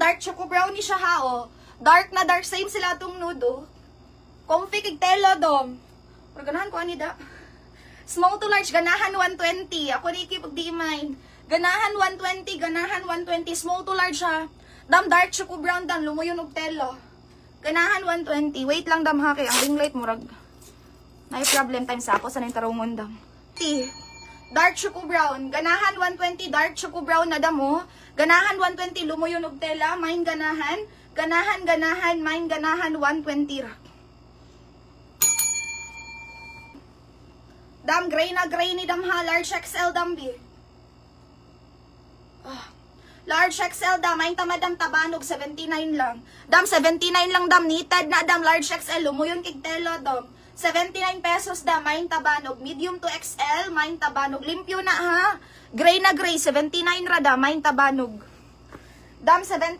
dark choco brownie siya ha, oh. Dark na dark, same sila itong nude, oh. Comfy kig tela, dom. Pero ganahan ko, anida. Small to large, ganahan 120. Ako ni ikipag di mind. Ganahan 120, ganahan 120. Small to large ha. Dam, dark choco brown, dam. Lumuyon og tela. Ganahan 120. Wait lang, dam, ha. Kaya ang ring light mo, rag. May problem time sa ako sa nang tarungon, dam. Dark choco brown. Ganahan 120, dark choco brown na damo. Ganahan 120, lumuyon og tela. Mine ganahan. Ganahan, ganahan, mine ganahan 120 ra. Dam, gray na gray ni dam ha. Large XL dam bi. Large XL dam. Mine tamadam tabanog. 79 lang. Dam, 79 lang dam. Needed na dam. Large XL. Lumuyon kig tela dam. 79 pesos da, mine tabanog. Medium to XL, mine tabanog. Limpyo na ha. Gray na gray, 79 ra da, mine tabanog. Dam, 79.